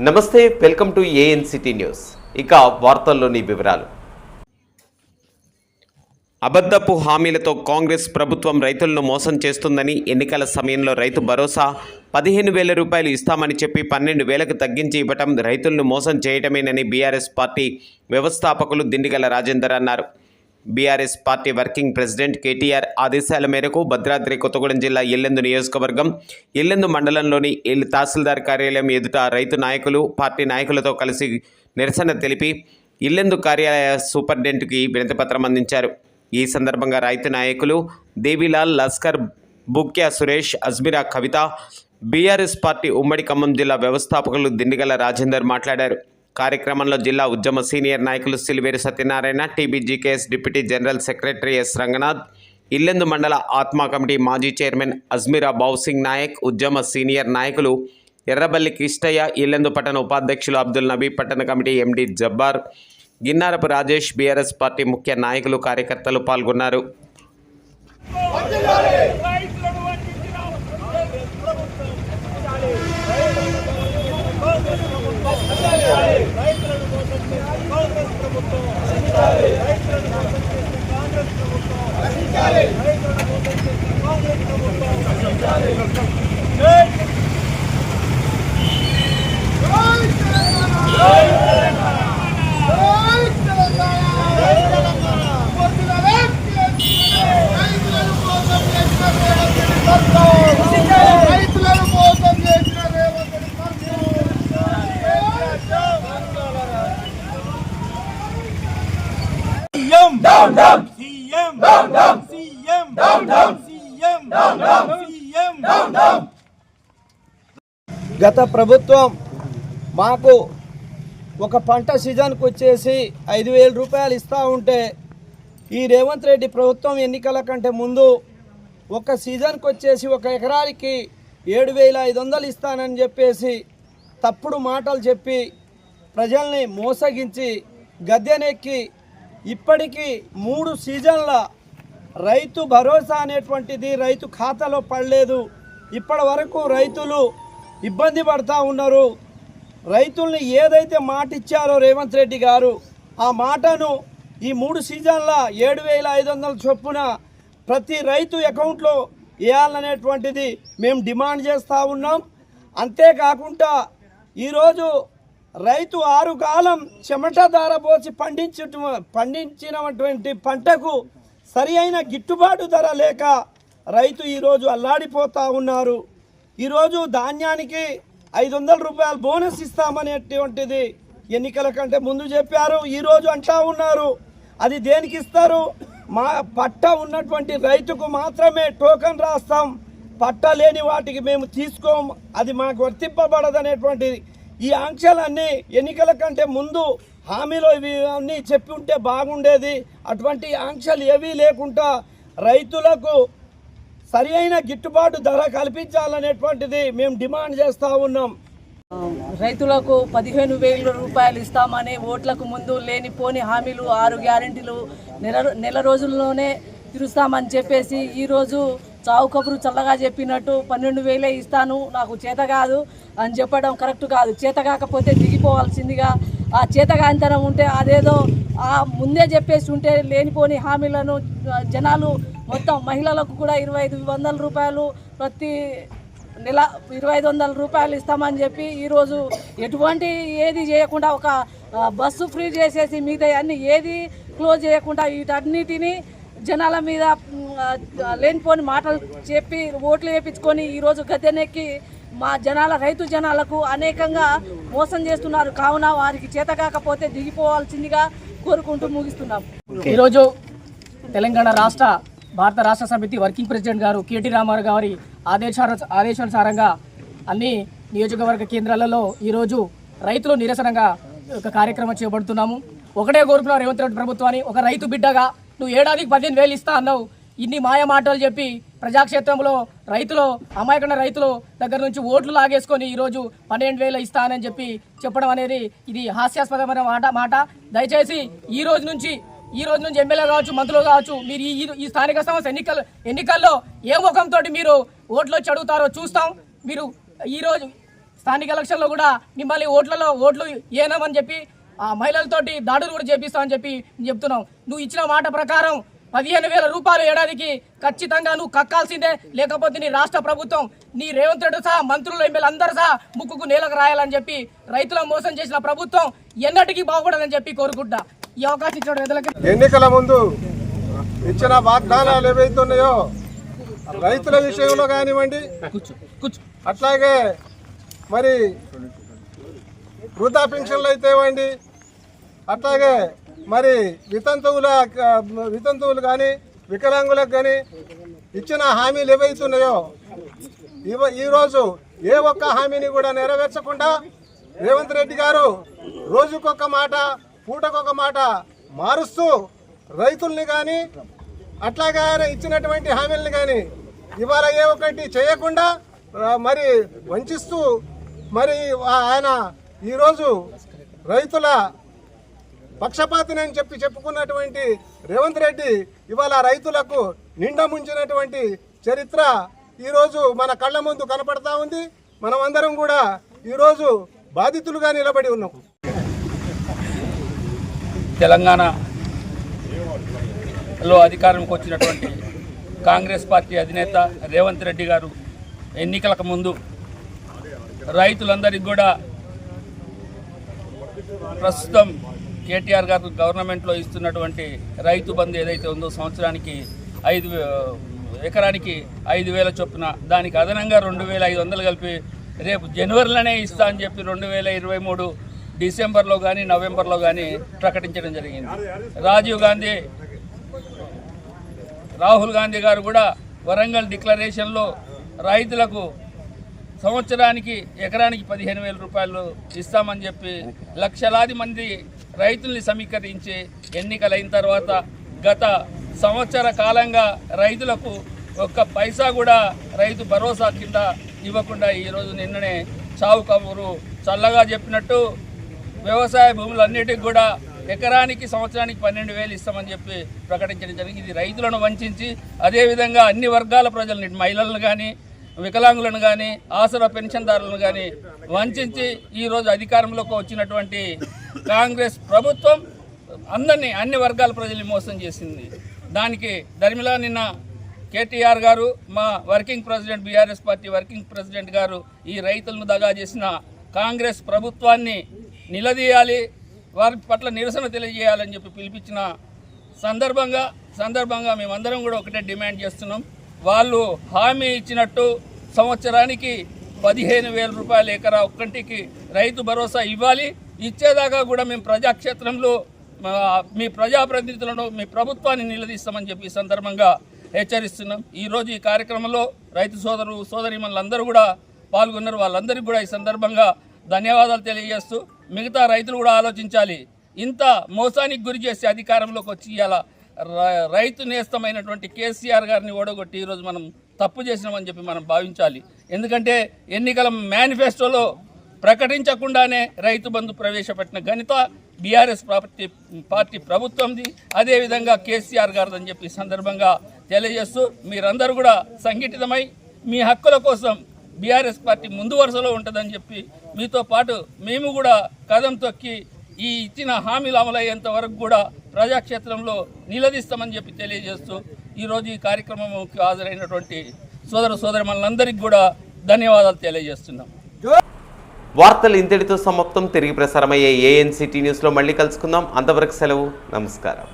నమస్తే, welcome to ANCT news. ఇక వార్తల్లోని వివరాలు. అబద్ధపు హామీలతో కాంగ్రెస్ ప్రభుత్వం రైతులను మోసం చేస్తుందని, ఎన్నికల సమయంలో రైతు భరోసా 15,000 రూపాయలు ఇస్తామని చెప్పి 12,000కు తగ్గించి ఇవ్వటం రైతులను మోసం చేయటమేనని బీఆర్ఎస్ పార్టీ వ్యవస్థాపకులు దిండిగల రాజేందర్ అన్నారు. BRS party working president KTR ఆదేశాల మేరకు భద్రాద్రి కొత్తగూడెం జిల్లా ఇల్లెందు నియోజకవర్గం ఇల్లెందు మండలంలోని తహసీల్దార్ కార్యాలయం ఎదుట రైతు నాయకులు, పార్టీ నాయకులతో కలిసి నిరసన తెలిపి ఇల్లెందు కార్యాలయ సూపరింటెండెంట్కి వినతిపత్రం అందించారు. ఈ సందర్భంగా రైతు నాయకులు దేవిలాల్, లస్కర్, బుక్యా సురేష్, అజ్మిరా కవిత, బీఆర్ఎస్ పార్టీ ఉమ్మడి ఖమ్మం జిల్లా వ్యవస్థాపకులు దిండిగల రాజేందర్ మాట్లాడారు. కార్యక్రమంలో జిల్లా ఉద్యమ సీనియర్ నాయకులు Siliveru Satyanarayana, TBGKS deputy general secretary S Ranganath, Yellandu మండల ఆత్మా కమిటీ మాజీ చైర్మన్ అజ్మిరా బౌసింగ్ నాయక్, ఉద్యమ సీనియర్ నాయకులు ఎర్రబల్లి కిష్టయ్య, ఇల్లెందు పట్టణ ఉపాధ్యక్షులు అబ్దుల్ నబీ, పట్టణ కమిటీ ఎండి జబ్బార్, గిన్నారపు రాజేష్, బీఆర్ఎస్ పార్టీ ముఖ్య నాయకులు, కార్యకర్తలు పాల్గొన్నారు. గత ప్రభుత్వం మాకు ఒక పంట సీజన్కి వచ్చేసి 5,000 రూపాయలు ఇస్తూ ఉంటే, ఈ రేవంత్ రెడ్డి ప్రభుత్వం ఎన్నికల కంటే ముందు ఒక సీజన్కి వచ్చేసి ఒక ఎకరానికి 7,500 ఇస్తానని చెప్పేసి తప్పుడు మాటలు చెప్పి ప్రజల్ని మోసగించి గద్దెనెక్కి ఇప్పటికీ 3 సీజన్ల రైతు భరోసా అనేటువంటిది రైతు ఖాతాలో పడలేదు. ఇప్పటి వరకు రైతులు ఇబ్బంది పడుతూ ఉన్నారు. రైతుల్ని ఏదైతే మాట ఇచ్చారో రేవంత్ రెడ్డి గారు, ఆ మాటను ఈ 3 సీజన్ల 7,500 చొప్పున ప్రతి రైతు అకౌంట్లో వేయాలనేటువంటిది మేము డిమాండ్ చేస్తూ ఉన్నాం. అంతేకాకుండా ఈరోజు రైతు 6 కాలం చెమట ధారపోసి పండించినటువంటి పంటకు సరి అయిన గిట్టుబాటు ధర లేక రైతు ఈరోజు అల్లాడిపోతూ ఉన్నారు. ఈరోజు ధాన్యానికి 500 రూపాయలు బోనస్ ఇస్తామనేటువంటిది ఎన్నికల కంటే ముందు చెప్పారు. ఈరోజు అంటా ఉన్నారు. అది దేనికి ఇస్తారు? మా పట్ట ఉన్నటువంటి రైతుకు మాత్రమే టోకన్ రాస్తాం, పట్ట లేని వాటికి మేము తీసుకోం, అది మాకు వర్తింపబడదనేటువంటిది. ఈ ఆంక్షలన్నీ ఎన్నికల కంటే ముందు హామీలో ఇవి అన్నీ చెప్పి ఉంటే బాగుండేది. అటువంటి ఆంక్షలు ఏవీ లేకుండా రైతులకు సరి అయిన గిట్టుబాటు ధర కల్పించాలనేటువంటిది మేము డిమాండ్ చేస్తూ ఉన్నాం. రైతులకు 15,000 రూపాయలు ఇస్తామని ఓట్లకు ముందు లేనిపోని హామీలు, 6 గ్యారెంటీలు నెల రోజుల్లోనే తీరుస్తామని చెప్పేసి ఈరోజు చావు కబురు చల్లగా చెప్పినట్టు 12,000 ఇస్తాను, నాకు చేత కాదు అని చెప్పడం కరెక్ట్ కాదు. చేత కాకపోతే దిగిపోవాల్సిందిగా, ఆ చేతగాంతనం ఉంటే అదేదో ముందే చెప్పేసి ఉంటే లేనిపోని హామీలను జనాలు మొత్తం మహిళలకు కూడా 2,500 రూపాయలు ప్రతి నెల 2,500 రూపాయలు ఇస్తామని చెప్పి ఈరోజు ఎటువంటి ఏది చేయకుండా ఒక బస్సు ఫ్రీ చేసేసి మిగతా అన్ని ఏది క్లోజ్ చేయకుండా వీటన్నిటినీ జనాల మీద లేనిపోని మాటలు చెప్పి ఓట్లు వేయించుకొని ఈరోజు గద్దెనెక్కి మా రైతు జనాలకు అనేకంగా మోసం చేస్తున్నారు. కావున వారికి చేత కాకపోతే దిగిపోవాల్సిందిగా కోరుకుంటూ ముగిస్తున్నాం. ఈరోజు తెలంగాణ భారత రాష్ట్ర సమితి వర్కింగ్ ప్రెసిడెంట్ గారు కేటీ రామారావు గారి ఆదేశానుసారంగా అన్ని నియోజకవర్గ కేంద్రాలలో ఈరోజు రైతులు నిరసనగా ఒక కార్యక్రమం చేపడుతున్నాము. ఒకటే కోరుకున్నాం రేవంత్ రెడ్డి ప్రభుత్వాన్ని, ఒక రైతు బిడ్డగా నువ్వు ఏడాదికి 15,000 ఇస్తా అన్నావు, ఇన్ని మాయ మాటలు చెప్పి ప్రజాక్షేత్రంలో రైతులు అమాయకమైన రైతులు దగ్గర నుంచి ఓట్లు లాగేసుకొని ఈరోజు 12,000 ఇస్తానని చెప్పి చెప్పడం అనేది ఇది హాస్యాస్పదమైన మాట. దయచేసి ఈ రోజు నుంచి ఎమ్మెల్యే కావచ్చు, మంత్రులు కావచ్చు, మీరు ఈ స్థానిక సంస్థ ఎన్నికల్లో ఏ ముఖంతో మీరు ఓట్లు వచ్చి అడుగుతారో చూస్తాం. మీరు ఈరోజు స్థానిక ఎలక్షన్లో కూడా మిమ్మల్ని ఓట్లు ఏనామని చెప్పి ఆ మహిళలతోటి దాడులు కూడా చేపిస్తామని చెప్పి చెప్తున్నాం. నువ్వు ఇచ్చిన మాట ప్రకారం 15,000 రూపాయలు ఏడాదికి ఖచ్చితంగా నువ్వు కక్కాల్సిందే. లేకపోతే నీ రాష్ట్ర ప్రభుత్వం, నీ రేవంత్ రెడ్డి సహా మంత్రులు, ఎమ్మెల్యే అందరూ సహా ముక్కుకు నేలకు రాయాలని చెప్పి రైతులను మోసం చేసిన ప్రభుత్వం ఎన్నటికీ బాగుపడదని చెప్పి కోరుకుంటా. ఈ అవకాశం ఇచ్చిన ఎన్నికల ముందు ఇచ్చిన వాగ్దానాలు ఏవైతున్నాయో రైతుల విషయంలో కానివ్వండి, అట్లాగే మరి వృద్ధా పెన్షన్లు అయితే ఇవ్వండి, అట్లాగే మరి వితంతువులు కానీ వికలాంగులకు కానీ ఇచ్చిన హామీలు ఏవైతున్నాయో ఈరోజు ఏ ఒక్క హామీని కూడా నెరవేర్చకుండా రేవంత్ రెడ్డి గారు రోజుకొక మాట, పూటకొక మాట మారుస్తూ రైతుల్ని కానీ అట్లాగే ఆయన ఇచ్చినటువంటి హామీలను కానీ ఇవాళ ఏ ఒక్కటి చేయకుండా మరి వంచిస్తూ మరి ఆయన ఈరోజు రైతుల పక్షపాతిని చెప్పుకున్నటువంటి రేవంత్ రెడ్డి ఇవాళ రైతులకు నిండా ముంచినటువంటి చరిత్ర ఈరోజు మన కళ్ళ ముందు కనపడతా ఉంది. మనం అందరం కూడా ఈరోజు బాధితులుగా నిలబడి ఉన్నాం. తెలంగాణలో అధికారంకి వచ్చినటువంటి కాంగ్రెస్ పార్టీ అధినేత రేవంత్ రెడ్డి గారు ఎన్నికలకు ముందు రైతులందరికీ కూడా ప్రస్తుతం కేటీఆర్ గారు గవర్నమెంట్లో ఇస్తున్నటువంటి రైతు బంధు ఏదైతే ఉందో సంవత్సరానికి ఎకరానికి 5,000 చొప్పున, దానికి అదనంగా 2,500 కలిపి రేపు జనవరిలోనే ఇస్తా అని చెప్పి 2023 డిసెంబర్లో కానీ నవంబర్లో కానీ ప్రకటించడం జరిగింది. రాహుల్ గాంధీ గారు కూడా వరంగల్ డిక్లరేషన్లో రైతులకు సంవత్సరానికి ఎకరానికి 15,000 రూపాయలు ఇస్తామని చెప్పి లక్షలాది మంది రైతుల్ని సమీకరించి ఎన్నికలైన తర్వాత గత సంవత్సర కాలంగా రైతులకు ఒక్క పైసా కూడా రైతు భరోసా కింద ఇవ్వకుండా ఈరోజు నిన్ననే చావు కబురు చల్లగా చెప్పినట్టు వ్యవసాయ భూములన్నిటికి కూడా ఎకరానికి సంవత్సరానికి 12,000 ఇస్తామని చెప్పి ప్రకటించడం జరిగింది. ఇది రైతులను వంచి అదేవిధంగా అన్ని వర్గాల ప్రజలని, మహిళలను కానీ వికలాంగులను కానీ ఆసరా పెన్షన్దారులను కానీ వంచి ఈరోజు అధికారంలోకి వచ్చినటువంటి కాంగ్రెస్ ప్రభుత్వం అన్ని వర్గాల ప్రజల్ని మోసం చేసింది. దానికి దరిమిలా నిన్న కేటీఆర్ గారు, మా working president, BRS party working president గారు ఈ రైతులను దగా చేసిన కాంగ్రెస్ ప్రభుత్వాన్ని నిలదీయాలి, వారి పట్ల నిరసన తెలియజేయాలని చెప్పి పిలిపించిన సందర్భంగా మేమందరం కూడా ఒకటే డిమాండ్ చేస్తున్నాం. వాళ్ళు హామీ ఇచ్చినట్టు సంవత్సరానికి 15,000 రూపాయలు ఎకరా ఒక్కంటికి రైతు భరోసా ఇవ్వాలి. ఇచ్చేదాకా కూడా మేము ప్రజాక్షేత్రంలో మీ ప్రజాప్రతినిధులను, మీ ప్రభుత్వాన్ని నిలదీస్తామని చెప్పి ఈ సందర్భంగా హెచ్చరిస్తున్నాం. ఈరోజు ఈ కార్యక్రమంలో రైతు సోదరీమణులందరూ కూడా పాల్గొన్నారు. వాళ్ళందరికీ కూడా ఈ సందర్భంగా ధన్యవాదాలు తెలియజేస్తూ మిగతా రైతులు కూడా ఆలోచించాలి. ఇంత మోసానికి గురి చేసి అధికారంలోకి వచ్చి ఇవాళ రైతు నేస్తమైనటువంటి కేసీఆర్ గారిని ఓడగొట్టి ఈరోజు మనం తప్పు చేసినామని చెప్పి మనం భావించాలి. ఎందుకంటే ఎన్నికల మేనిఫెస్టోలో ప్రకటించకుండానే రైతు బంధు ప్రవేశపెట్టిన ఘనత బీఆర్ఎస్ పార్టీ ప్రభుత్వంది, అదేవిధంగా కేసీఆర్ గారిదని చెప్పి సందర్భంగా తెలియజేస్తూ మీరందరూ కూడా సంఘటితమై మీ హక్కుల కోసం బీఆర్ఎస్ పార్టీ ముందు వరుసలో ఉంటుందని చెప్పి మీతో పాటు మేము కూడా కదం తొక్కి ఈ ఇచ్చిన హామీలు అమలయ్యేంత వరకు కూడా ప్రజాక్షేత్రంలో నిలదీస్తామని చెప్పి తెలియజేస్తూ ఈరోజు ఈ కార్యక్రమంకి హాజరైనటువంటి సోదరమణులందరికీ కూడా ధన్యవాదాలు తెలియజేస్తున్నాం. వార్తలు ఇంతటితో సమాప్తం. తిరిగి ప్రసారమయ్యే ఏఎన్సిటీ న్యూస్లో మళ్ళీ కలుసుకుందాం. అంతవరకు సెలవు. నమస్కారం.